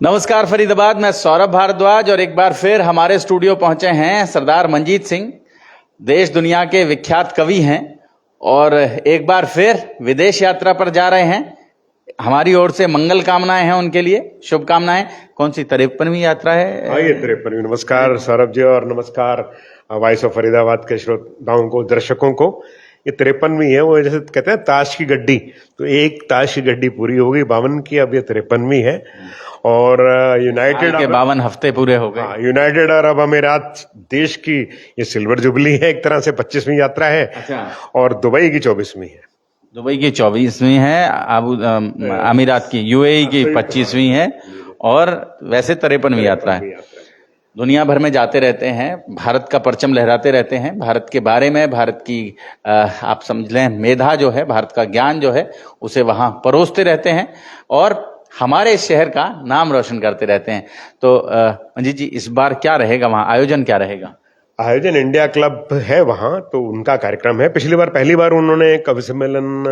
नमस्कार फरीदाबाद, मैं सौरभ भारद्वाज और एक बार फिर हमारे स्टूडियो पहुंचे हैं सरदार मंजीत सिंह। देश दुनिया के विख्यात कवि हैं और एक बार फिर विदेश यात्रा पर जा रहे हैं। हमारी ओर से मंगल कामनाएं हैं उनके लिए, शुभकामनाएं। कौन सी 53वीं यात्रा है? हाँ, ये 53वीं। नमस्कार सौरभ जी और नमस्कार वॉइस ऑफ फरीदाबाद के श्रोताओं को, दर्शकों को। ये 53वीं है। वो जैसे कहते हैं ताश की गड्डी, तो एक ताश की गड्डी पूरी हो गई 52 की, अब ये 53वीं है। और यूनाइटेड के 52 हफ्ते पूरे हो गए। यूनाइटेड अरब अमीरात देश की ये सिल्वर जुबली है, एक तरह से 25वीं यात्रा है। अच्छा। और दुबई की 24वीं है। दुबई की 24वीं है, अमीरात की यूएई की 25वीं है और वैसे 53वीं यात्रा है। दुनिया भर में जाते रहते हैं, भारत का परचम लहराते रहते हैं, भारत के बारे में, भारत की आप समझ लें मेधा जो है, भारत का ज्ञान जो है, उसे वहां परोसते रहते हैं और हमारे शहर का नाम रोशन करते रहते हैं। तो मंजीत जी, इस बार क्या रहेगा वहां, आयोजन क्या रहेगा? आयोजन इंडिया क्लब है वहां, तो उनका कार्यक्रम है। पहली बार उन्होंने कवि सम्मेलन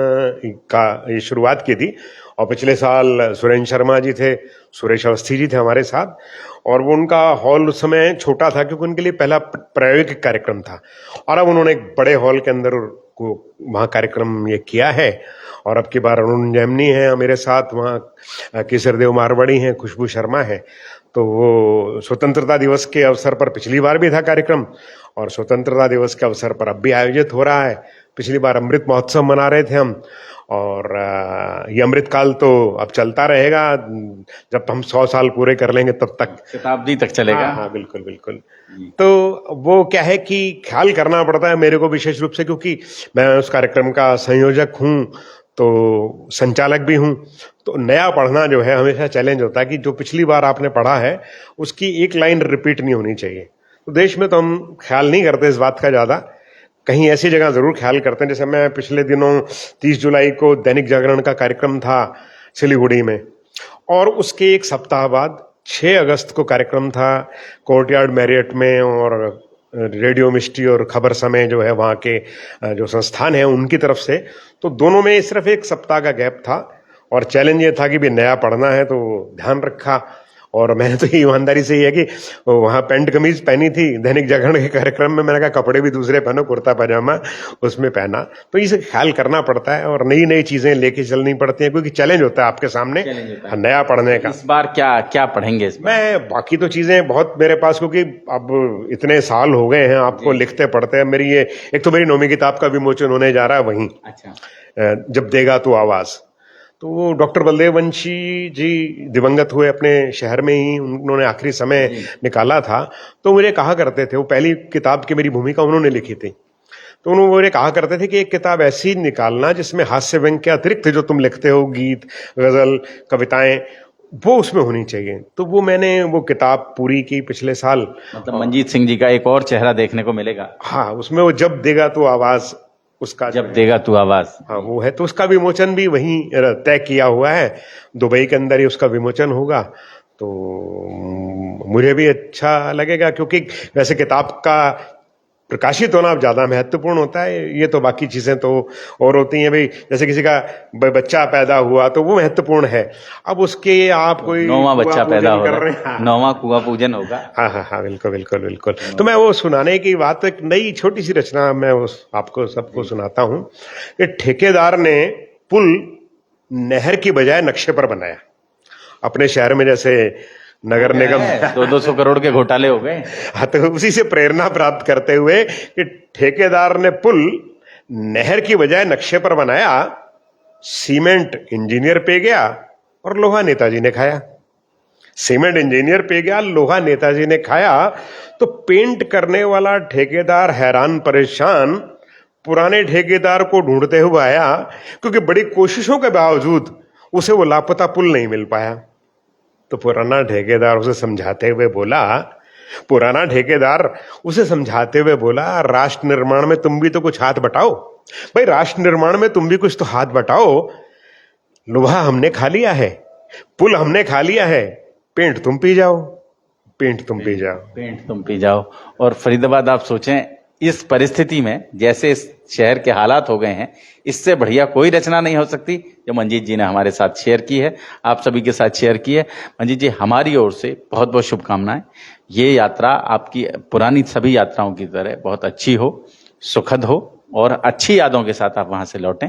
का ये शुरुआत की थी और पिछले साल सुरेंद्र शर्मा जी थे, सुरेश अवस्थी जी थे हमारे साथ। और वो उनका हॉल उस समय छोटा था क्योंकि उनके लिए पहला प्रायोगिक कार्यक्रम था। और अब उन्होंने एक बड़े हॉल के अंदर को वहाँ कार्यक्रम ये किया है। और अब की बार अरुण जैमिनी है मेरे साथ, वहाँ केसर देव मारवाड़ी हैं, खुशबू शर्मा है। तो वो स्वतंत्रता दिवस के अवसर पर पिछली बार भी था कार्यक्रम और स्वतंत्रता दिवस के अवसर पर अब भी आयोजित हो रहा है। पिछली बार अमृत महोत्सव मना रहे थे हम, और ये अमृत काल तो अब चलता रहेगा। जब हम 100 साल पूरे कर लेंगे तब तक, शताब्दी तक चलेगा। हाँ बिल्कुल बिल्कुल। तो वो क्या है कि ख्याल करना पड़ता है मेरे को विशेष रूप से, क्योंकि मैं उस कार्यक्रम का संयोजक हूँ, तो संचालक भी हूँ। तो नया पढ़ना जो है हमेशा चैलेंज होता है कि जो पिछली बार आपने पढ़ा है उसकी एक लाइन रिपीट नहीं होनी चाहिए। तो देश में तो हम ख्याल नहीं करते इस बात का ज्यादा, कहीं ऐसी जगह जरूर ख्याल करते हैं। जैसे मैं पिछले दिनों 30 जुलाई को दैनिक जागरण का कार्यक्रम था सिलीगुड़ी में, और उसके एक सप्ताह बाद 6 अगस्त को कार्यक्रम था कोर्टयार्ड मैरियट में, और रेडियो मिस्ट्री और खबर समय जो है वहाँ के जो संस्थान है उनकी तरफ से। तो दोनों में सिर्फ एक सप्ताह का गैप था और चैलेंज ये था कि भी नया पढ़ना है, तो ध्यान रखा। और मैंने तो ये ईमानदारी से ही है कि वहाँ पैंट कमीज पहनी थी दैनिक जागरण के कार्यक्रम में, मैंने कहा कपड़े भी दूसरे पहनो, कुर्ता पजामा उसमें पहना। तो इसे ख्याल करना पड़ता है और नई नई चीजें लेके चलनी पड़ती हैं, क्योंकि चैलेंज होता है आपके सामने नया पढ़ने का। इस बार क्या क्या पढ़ेंगे इस बार? मैं बाकी तो चीजें बहुत मेरे पास, क्योंकि अब इतने साल हो गए हैं आपको लिखते पढ़ते हैं। मेरी ये एक तो मेरी 9वीं किताब का विमोचन होने जा रहा है वहीं। अच्छा। जब देगा तू आवाज। तो वो डॉक्टर बलदेव वंशी जी दिवंगत हुए अपने शहर में ही, उन्होंने आखिरी समय निकाला था। तो मुझे कहा करते थे, वो पहली किताब की मेरी भूमिका उन्होंने लिखी थी, तो उन्होंने मुझे कहा करते थे कि एक किताब ऐसी निकालना जिसमें हास्य व्यंग के अतिरिक्त जो तुम लिखते हो, गीत, गजल, कविताएं, वो उसमें होनी चाहिए। तो वो मैंने वो किताब पूरी की पिछले साल। मतलब मंजीत सिंह जी का एक और चेहरा देखने को मिलेगा। हाँ, उसमें वो जब देगा तो आवाज, उसका जब देगा तू आवाज, हाँ वो है। तो उसका विमोचन भी वहीं तय किया हुआ है, दुबई के अंदर ही उसका विमोचन होगा। तो मुझे भी अच्छा लगेगा, क्योंकि वैसे किताब का प्रकाशित होना ज्यादा महत्वपूर्ण होता है। ये तो बाकी चीजें तो और होती हैं भाई, जैसे किसी का बच्चा पैदा हुआ तो वो महत्वपूर्ण है। अब उसके आप कोई 9वां बच्चा पैदा हो कर रहे हैं, 9वां कुआं पूजन होगा। हाँ हाँ हाँ, बिल्कुल बिल्कुल बिल्कुल। तो मैं वो सुनाने की बात, एक नई छोटी सी रचना मैं आपको सबको सुनाता हूँ कि ठेकेदार ने पुल नहर की बजाय नक्शे पर बनाया। अपने शहर में जैसे नगर निगम 200 करोड़ के घोटाले हो गए। हाँ, तो उसी से प्रेरणा प्राप्त करते हुए कि ठेकेदार ने पुल नहर की बजाय नक्शे पर बनाया, सीमेंट इंजीनियर पे गया और लोहा नेताजी ने खाया। सीमेंट इंजीनियर पे गया, लोहा नेताजी ने खाया। तो पेंट करने वाला ठेकेदार हैरान परेशान पुराने ठेकेदार को ढूंढते हुए आया, क्योंकि बड़ी कोशिशों के बावजूद उसे वो लापता पुल नहीं मिल पाया। तो पुराना ठेकेदार उसे समझाते हुए बोला, राष्ट्र निर्माण में तुम भी तो कुछ हाथ बटाओ भाई, राष्ट्र निर्माण में तुम भी कुछ तो हाथ बटाओ। लोहा हमने खा लिया है, पुल हमने खा लिया है, पेंट तुम पी जाओ, पेंट तुम पी जाओ। और फरीदाबाद आप सोचें, इस परिस्थिति में जैसे इस शहर के हालात हो गए हैं, इससे बढ़िया कोई रचना नहीं हो सकती जो मंजीत जी ने हमारे साथ शेयर की है, आप सभी के साथ शेयर की है। मंजीत जी, हमारी ओर से बहुत बहुत शुभकामनाएं। ये यात्रा आपकी पुरानी सभी यात्राओं की तरह बहुत अच्छी हो, सुखद हो और अच्छी यादों के साथ आप वहां से लौटें।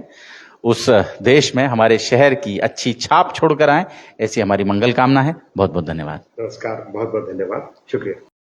उस देश में हमारे शहर की अच्छी छाप छोड़कर आए, ऐसी हमारी मंगल कामना है। बहुत बहुत धन्यवाद। नमस्कार, बहुत बहुत धन्यवाद, शुक्रिया।